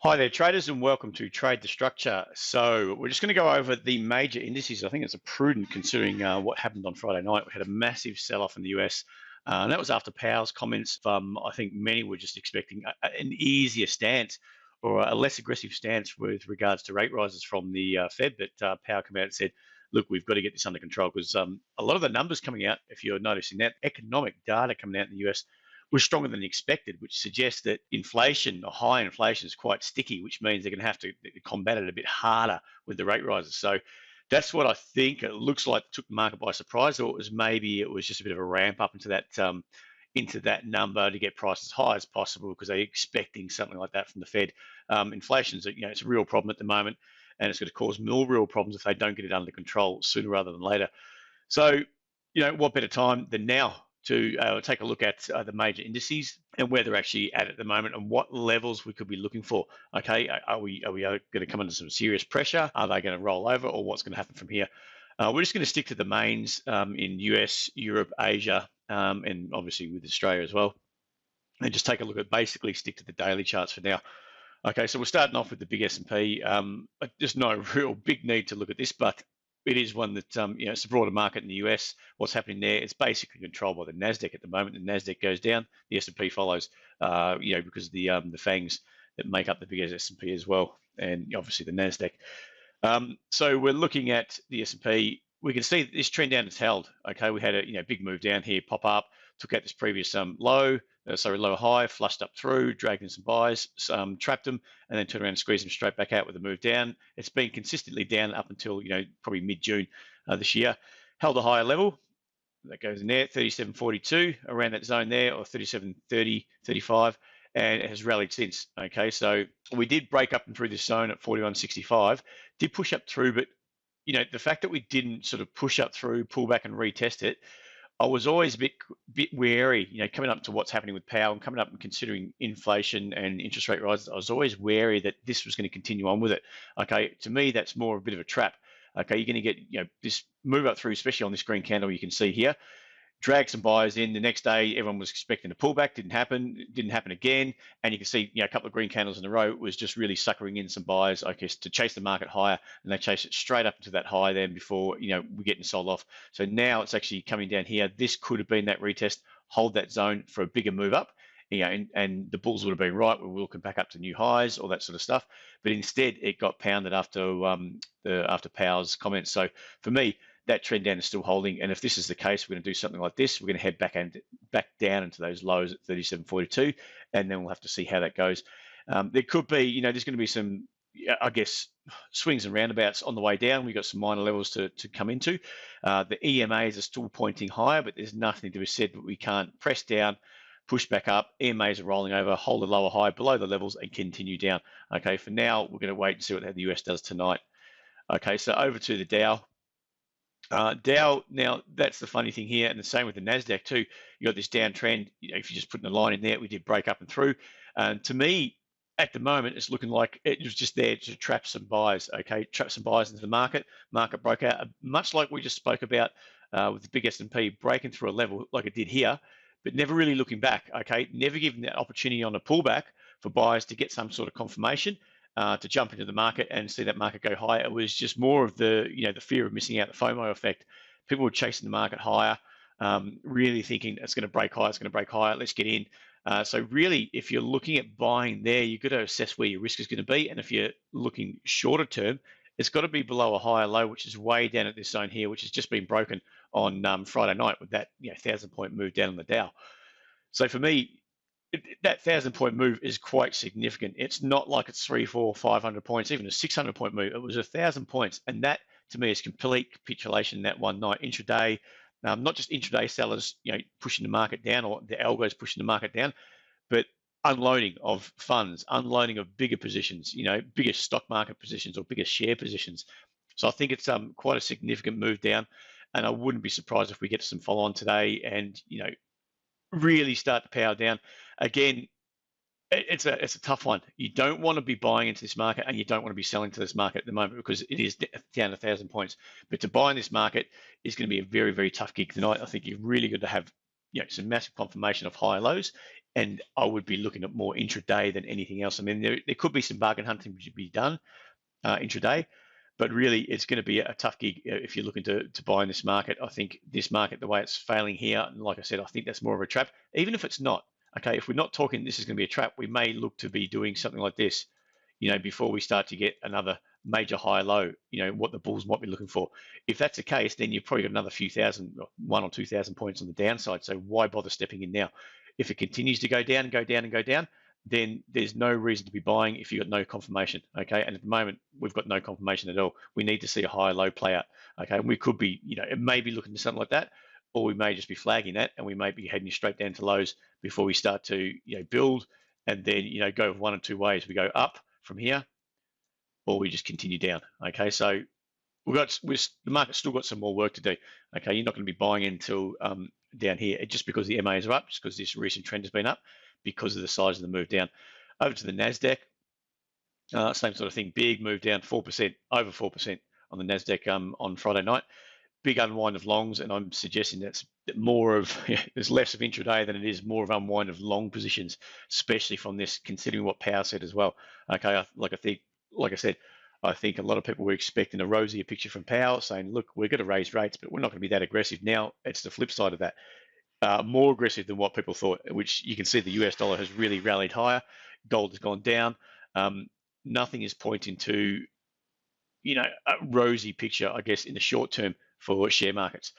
Hi there, traders, and welcome to Trade the Structure. So, we're just going to go over the major indices. I think it's a prudent considering what happened on Friday night. We had a massive sell off in the US, and that was after Powell's comments. I think many were just expecting an easier stance or a less aggressive stance with regards to rate rises from the Fed. But Powell came out and said, look, we've got to get this under control because a lot of the numbers coming out, if you're noticing that, economic data coming out in the US was stronger than expected, which suggests that inflation or high inflation is quite sticky, which means they're going to have to combat it a bit harder with the rate rises. So that's what I think. It looks like it took the market by surprise, or it was just a bit of a ramp up into that number to get prices as high as possible because they're expecting something like that from the Fed. Inflation's it's a real problem at the moment, and it's going to cause more real problems if they don't get it under control sooner rather than later. So what better time than now to take a look at the major indices and where they're actually at the moment and what levels we could be looking for. Okay, are we going to come under some serious pressure? Are they going to roll over, or what's going to happen from here? We're just going to stick to the mains in US, Europe, Asia, and obviously with Australia as well, and just take a look at basically stick to the daily charts for now. Okay, so we're starting off with the big S&P. There's no real big need to look at this, but it is one that it's a broader market in the US. What's happening there? It's basically controlled by the Nasdaq at the moment. The Nasdaq goes down, the S&P follows. Because of the fangs that make up the biggest S&P as well, and obviously the Nasdaq. So we're looking at the S&P. We can see that this trend down is held. Okay, we had a big move down here, pop up, took out this previous lower high, flushed up through, dragged in some buys, trapped them, and then turned around and squeezed them straight back out with a move down. It's been consistently down up until probably mid-June this year. Held a higher level. That goes in there, 37.42, around that zone there, or 37.30, 35, and it has rallied since. Okay, so we did break up and through this zone at 41.65, did push up through, but the fact that we didn't sort of push up through, pull back and retest it, I was always a bit wary, coming up to what's happening with Powell and coming up and considering inflation and interest rate rises. I was always wary that this was going to continue on with it. Okay, to me, that's more a bit of a trap. Okay, you're going to get this move up through, especially on this green candle you can see here. Drag some buyers in. The next day, everyone was expecting a pullback. Didn't happen. It didn't happen again. And you can see, a couple of green candles in a row was just really suckering in some buyers, I guess, to chase the market higher. And they chased it straight up into that high then before, we're getting sold off. So now it's actually coming down here. This could have been that retest. Hold that zone for a bigger move up. And the bulls would have been right. We're looking back up to new highs, all that sort of stuff. But instead, it got pounded after Powell's comments. So for me, that trend down is still holding, and if this is the case, we're going to do something like this. We're going to head back down into those lows at 37.42, and then we'll have to see how that goes. There could be, there's going to be some, I guess, swings and roundabouts on the way down. We've got some minor levels to come into. The EMAs are still pointing higher, but there's nothing to be said that we can't press down, push back up. EMAs are rolling over, hold a lower high below the levels, and continue down. Okay, for now, we're going to wait and see what the US does tonight. Okay, so over to the Dow. Dow, now that's the funny thing here, and the same with the Nasdaq too. You got this downtrend. If you're just putting a line in there, we did break up and through. And to me, at the moment, it's looking like it was just there to trap some buyers. Okay, trap some buyers into the market. Market broke out, much like we just spoke about with the big S&P breaking through a level like it did here, but never really looking back. Okay, never giving that opportunity on a pullback for buyers to get some sort of confirmation. To jump into the market and see that market go higher. It was just more of the fear of missing out, the FOMO effect. People were chasing the market higher, really thinking it's going to break higher, let's get in. So really, if you're looking at buying there, you've got to assess where your risk is going to be. And if you're looking shorter term, it's got to be below a higher low, which is way down at this zone here, which has just been broken on Friday night with that 1,000-point move down on the Dow. So for me, that 1,000-point move is quite significant. It's not like it's 300, 400, 500 points, even a 600-point move. It was 1,000 points, and that to me is complete capitulation that one night intraday. Not just intraday sellers, pushing the market down, or the algos pushing the market down, but unloading of funds, unloading of bigger positions, bigger stock market positions or bigger share positions. So I think it's quite a significant move down, and I wouldn't be surprised if we get some follow on today and really start to power down. Again, it's a tough one. You don't want to be buying into this market, and you don't want to be selling to this market at the moment because it is down 1,000 points. But to buy in this market is going to be a very, very tough gig tonight. I think you've really got to have some massive confirmation of higher lows, and I would be looking at more intraday than anything else. I mean, there could be some bargain hunting which should be done intraday, but really it's going to be a tough gig if you're looking to buy in this market. I think this market, the way it's failing here, and like I said, I think that's more of a trap. Even if it's not, okay, if we're not talking this is going to be a trap, we may look to be doing something like this, before we start to get another major high low, what the bulls might be looking for. If that's the case, then you've probably got another few thousand, 1 or 2,000 points on the downside. So why bother stepping in now? If it continues to go down and go down and go down, then there's no reason to be buying if you've got no confirmation, okay? And at the moment, we've got no confirmation at all. We need to see a high low play out, okay? And we could be, it may be looking to something like that, or we may just be flagging that, and we may be heading straight down to lows before we start to, build, and then, go one or two ways. We go up from here, or we just continue down, okay? So the market's still got some more work to do, okay? You're not going to be buying until down here, just because the MAs are up, just because this recent trend has been up, because of the size of the move down. Over to the Nasdaq, same sort of thing, big move down, 4%, over 4% on the Nasdaq on Friday night. Big unwind of longs, and I'm suggesting that's more of, there's less of intraday than it is more of unwind of long positions, especially from this, considering what Power said as well. Okay, like I said, I think a lot of people were expecting a rosier picture from Powell, saying, look, we're going to raise rates, but we're not going to be that aggressive. Now it's the flip side of that. More aggressive than what people thought, which you can see the US dollar has really rallied higher. Gold has gone down. Nothing is pointing to, a rosy picture, I guess, in the short term for share markets.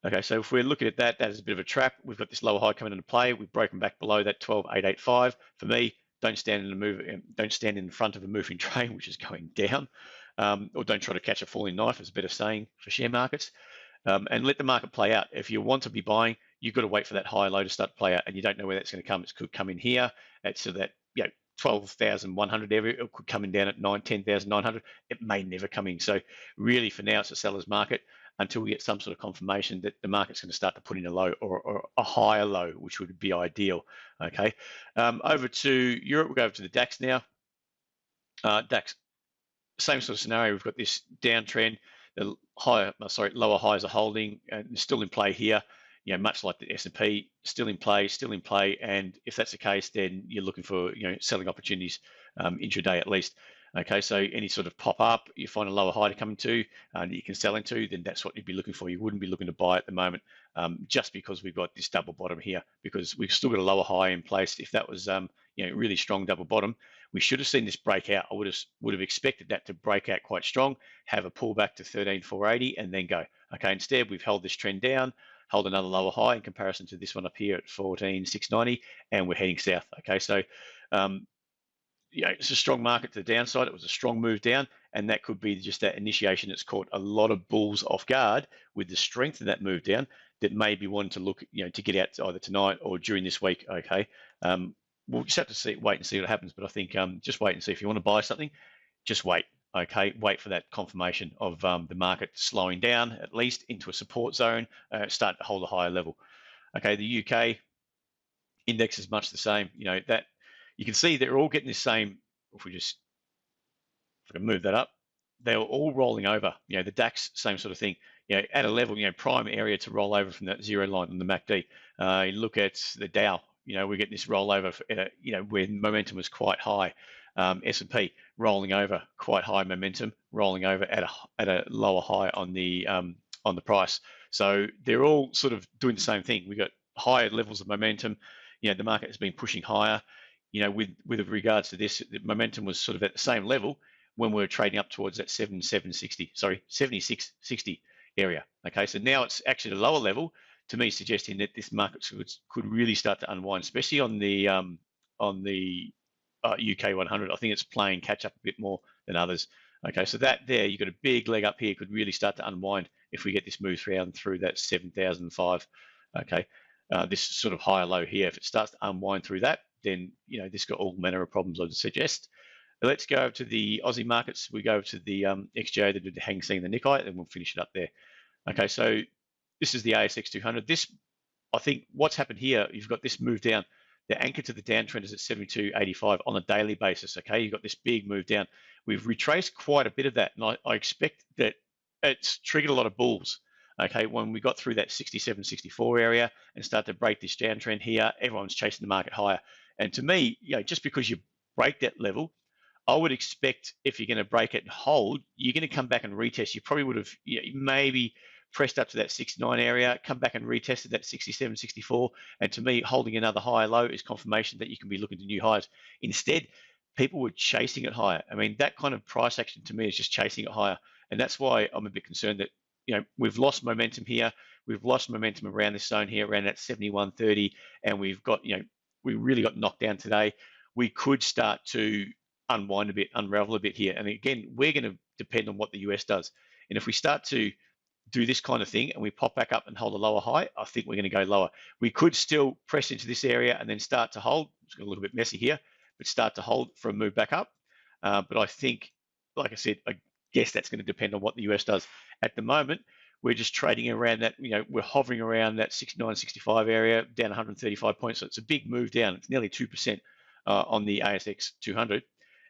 Okay, so if we're looking at that, that is a bit of a trap. We've got this lower high coming into play. We've broken back below that 12,885. For me, don't stand in front of a moving train which is going down, or don't try to catch a falling knife, is a better saying for share markets. And let the market play out. If you want to be buying, you've got to wait for that high low to start to play out, and you don't know where that's going to come. It could come in here at so that 12,100 area. It could come in down at 10,900. It may never come in. So really, for now, it's a seller's market until we get some sort of confirmation that the market's going to start to put in a low or a higher low, which would be ideal. Okay, over to Europe. We'll go over to the DAX now. DAX, same sort of scenario. We've got this downtrend. The lower highs are holding and still in play here. Much like the S&P, still in play. And if that's the case, then you're looking for selling opportunities intraday at least. Okay, so any sort of pop up, you find a lower high to come into that you can sell into, then that's what you'd be looking for. You wouldn't be looking to buy at the moment, just because we've got this double bottom here, because we've still got a lower high in place. If that was really strong double bottom, we should have seen this break out. I would have expected that to break out quite strong, have a pullback to 13,480, and then go. Okay, instead we've held this trend down, hold another lower high in comparison to this one up here at 14,690, and we're heading south. Okay, so it's a strong market to the downside. It was a strong move down, and that could be just that initiation that's caught a lot of bulls off guard with the strength of that move down, that may be wanting to look, to get out either tonight or during this week. Okay, we'll just have to wait and see what happens. But I think just wait and see. If you want to buy something, just wait. Okay, wait for that confirmation of the market slowing down, at least into a support zone, start to hold a higher level. Okay, the UK index is much the same. That you can see they're all getting the same. If I can move that up, they're all rolling over. The DAX, same sort of thing. At a level, prime area to roll over from that zero line on the MACD. You look at the Dow. We're getting this rollover. Where momentum was quite high. S&P rolling over, quite high momentum, rolling over at a lower high on the price. So they're all sort of doing the same thing. We've got higher levels of momentum. The market has been pushing higher. With regards to this, the momentum was sort of at the same level when we were trading up towards that 7660 area. Okay, so now it's actually at a lower level, to me, suggesting that this market could really start to unwind, especially on the UK 100. I think it's playing catch up a bit more than others. Okay, so that there, you've got a big leg up here, could really start to unwind if we get this move through that 7,005. Okay, this sort of higher low here, if it starts to unwind through that, then this got all manner of problems, I'd suggest. Let's go over to the Aussie markets. We go over to the XJ, that did the Hang Seng, the Nikkei, and we'll finish it up there. Okay, so this is the ASX 200. This, I think, what's happened here, you've got this move down. The anchor to the downtrend is at 72.85 on a daily basis. Okay, you've got this big move down. We've retraced quite a bit of that, and I expect that it's triggered a lot of bulls. Okay, when we got through that 67, 64 area and start to break this downtrend here, everyone's chasing the market higher. And to me, just because you break that level, I would expect if you're going to break it and hold, you're going to come back and retest. You probably would have maybe pressed up to that 69 area, come back and retested that 67, 64. And to me, holding another higher low is confirmation that you can be looking to new highs. Instead, people were chasing it higher. I mean, that kind of price action to me is just chasing it higher. And that's why I'm a bit concerned that, we've lost momentum here. We've lost momentum around this zone here, around that 71.30. And we've got, we really got knocked down today. We could start to unwind a bit, unravel a bit here. And again, we're going to depend on what the US does. And if we start to do this kind of thing and we pop back up and hold a lower high, I think we're going to go lower. We could still press into this area and then start to hold. It's a little bit messy here, but start to hold for a move back up. But I think, like I said, I guess that's going to depend on what the US does. At the moment, we're just trading around that, we're hovering around that 69, 65 area, down 135 points. So it's a big move down. It's nearly 2% on the ASX 200.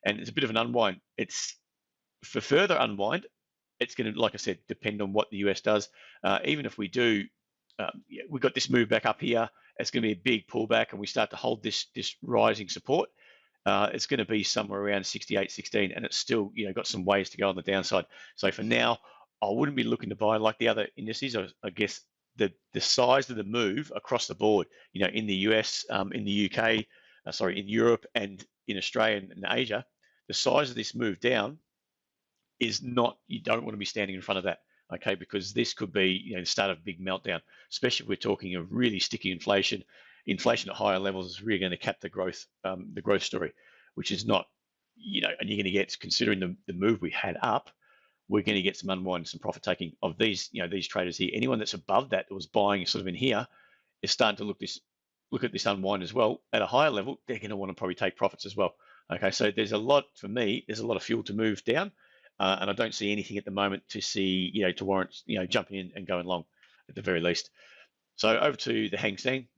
And it's a bit of an unwind. It's for further unwind, it's going to, like I said, depend on what the US does. Even if we do, we've got this move back up here. It's going to be a big pullback, and we start to hold this rising support. It's going to be somewhere around 68.16, and it's still got some ways to go on the downside. So for now, I wouldn't be looking to buy like the other indices. I guess the size of the move across the board, in the US, in the UK, in Europe, and in Australia and Asia, the size of this move down is not, you don't want to be standing in front of that, okay? Because this could be, the start of a big meltdown, especially if we're talking of really sticky inflation. Inflation at higher levels is really going to cap the growth story, which is not, and you're going to get, considering the move we had up, we're going to get some unwind, some profit taking of these, these traders here. Anyone that's above that was buying sort of in here is starting to look at this unwind as well. At a higher level, they're going to want to probably take profits as well. Okay, so there's a lot, for me, there's a lot of fuel to move down, and I don't see anything at the moment to see, to warrant, jumping in and going long at the very least. So over to the Hang Seng.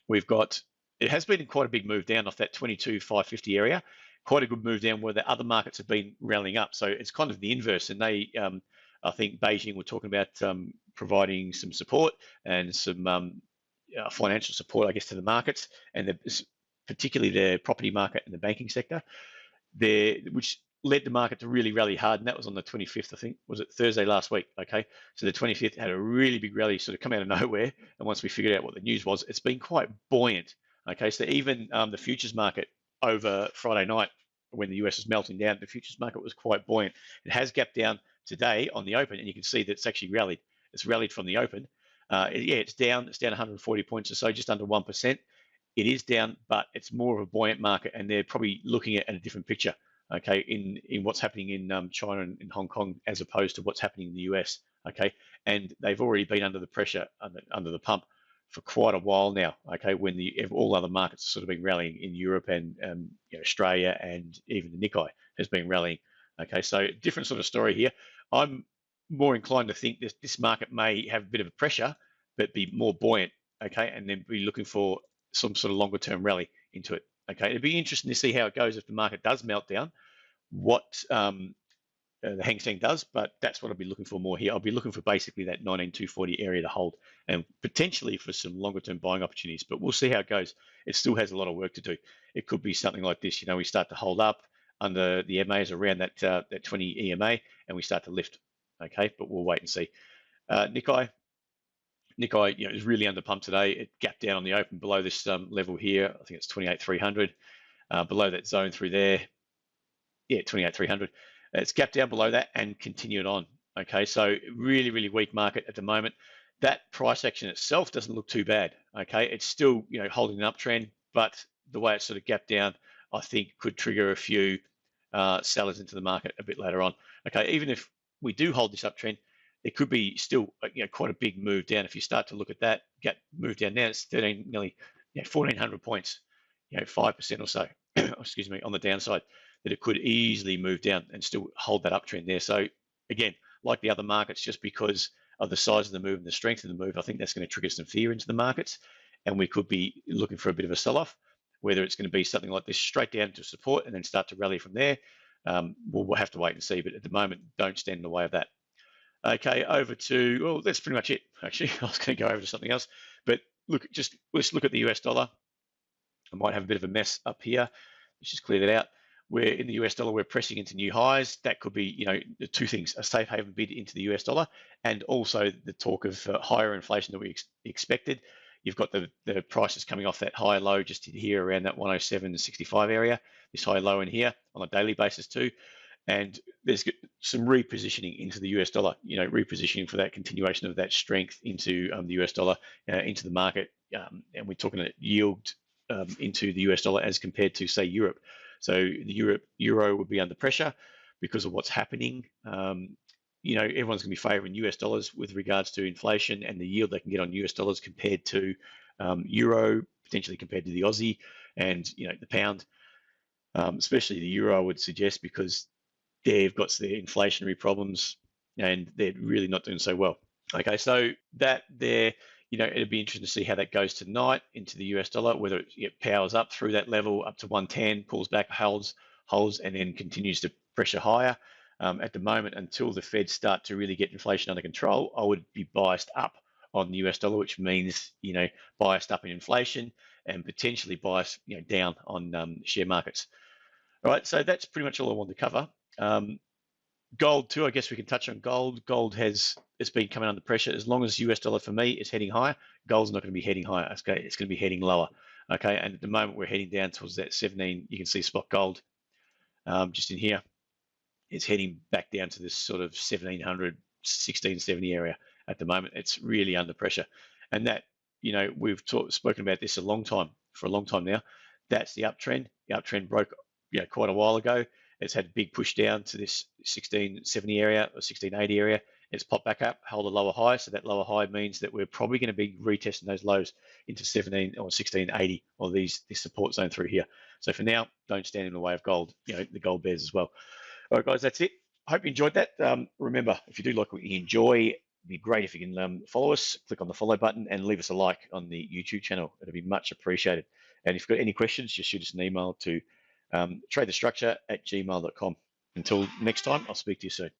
We've got, it has been quite a big move down off that 22,550 area. Quite a good move down where the other markets have been rallying up. So it's kind of the inverse. And they, I think Beijing were talking about providing some support and some financial support, I guess, to the markets, and particularly the property market and the banking sector, which led the market to really rally hard. And that was on the 25th, I think, was it Thursday last week? Okay, so the 25th had a really big rally, sort of come out of nowhere. And once we figured out what the news was, it's been quite buoyant. Okay, so even the futures market over Friday night, when the US was melting down, the futures market was quite buoyant. It has gapped down today on the open, and you can see that it's actually rallied. It's rallied from the open. It's down. It's down 140 points or so, just under 1%. It is down, but it's more of a buoyant market, and they're probably looking at a different picture, okay, in what's happening in China and in Hong Kong as opposed to what's happening in the US, okay? And they've already been under the pressure, under the pump for quite a while now, okay, when all other markets have sort of been rallying in Europe and Australia, and even the Nikkei has been rallying, okay? So different sort of story here. I'm more inclined to think this market may have a bit of a pressure, but be more buoyant, okay, and then be looking for some sort of longer term rally into it, okay? It'd be interesting to see how it goes if the market does melt down, what the Hang Seng does, but that's what I'll be looking for more here. I'll be looking for basically that 19,240 area to hold, and potentially for some longer term buying opportunities, but we'll see how it goes. It still has a lot of work to do. It could be something like this, we start to hold up under the MAs around that 20 EMA, and we start to lift, okay? But we'll wait and see. Nikkei, is really under pump today. It gapped down on the open below this level here. I think it's 28,300. Below that zone through there, 28,300. It's gapped down below that and continued on. Okay, so really, really weak market at the moment. That price action itself doesn't look too bad. Okay, it's still holding an uptrend, but the way it's sort of gapped down, I think could trigger a few sellers into the market a bit later on. Okay, even if we do hold this uptrend, it could be still quite a big move down. If you start to look at that move down now, it's nearly 1,400 points, 5% or so, excuse me, on the downside, that it could easily move down and still hold that uptrend there. So again, like the other markets, just because of the size of the move and the strength of the move, I think that's going to trigger some fear into the markets, and we could be looking for a bit of a sell-off. Whether it's going to be something like this straight down to support and then start to rally from there, we'll have to wait and see. But at the moment, don't stand in the way of that. Okay, over to, well, that's pretty much it, actually. I was going to go over to something else, but look, let's look at the US dollar. I might have a bit of a mess up here. Let's just clear that out. We're in the US dollar, we're pressing into new highs. That could be, the two things: a safe haven bid into the US dollar, and also the talk of higher inflation that we expected. You've got the prices coming off that high low just here around that 107.65 area, this high low in here on a daily basis too. And there's some repositioning into the US dollar, repositioning for that continuation of that strength into the US dollar, into the market. And we're talking about yield into the US dollar as compared to, say, Europe. So the euro would be under pressure because of what's happening. Everyone's going to be favoring US dollars with regards to inflation and the yield they can get on US dollars compared to euro, potentially compared to the Aussie and the pound, especially the euro, I would suggest, because they've got their inflationary problems and they're really not doing so well. Okay, so that there, it'd be interesting to see how that goes tonight into the US dollar, whether it powers up through that level up to 110, pulls back, holds, and then continues to pressure higher. At the moment, until the Fed start to really get inflation under control, I would be biased up on the US dollar, which means, biased up in inflation and potentially biased, down on share markets. All right, so that's pretty much all I wanted to cover. Gold too, I guess we can touch on gold. Gold it's been coming under pressure. As long as US dollar for me is heading higher, gold's not going to be heading higher. It's going to be heading lower. Okay, and at the moment we're heading down towards that 17. You can see spot gold just in here. It's heading back down to this sort of 1700, 1670 area at the moment. It's really under pressure, and that we've spoken about this for a long time now. That's the uptrend. The uptrend broke quite a while ago. It's had a big push down to this 1670 area or 1680 area. It's popped back up, held a lower high. So that lower high means that we're probably going to be retesting those lows into 17 or 1680 or this support zone through here. So for now, don't stand in the way of gold, the gold bears as well. All right, guys, that's it. I hope you enjoyed that. Remember, if you do like what you enjoy, it'd be great if you can follow us, click on the follow button and leave us a like on the YouTube channel. It'd be much appreciated. And if you've got any questions, just shoot us an email to tradethestructure@gmail.com. Until next time, I'll speak to you soon.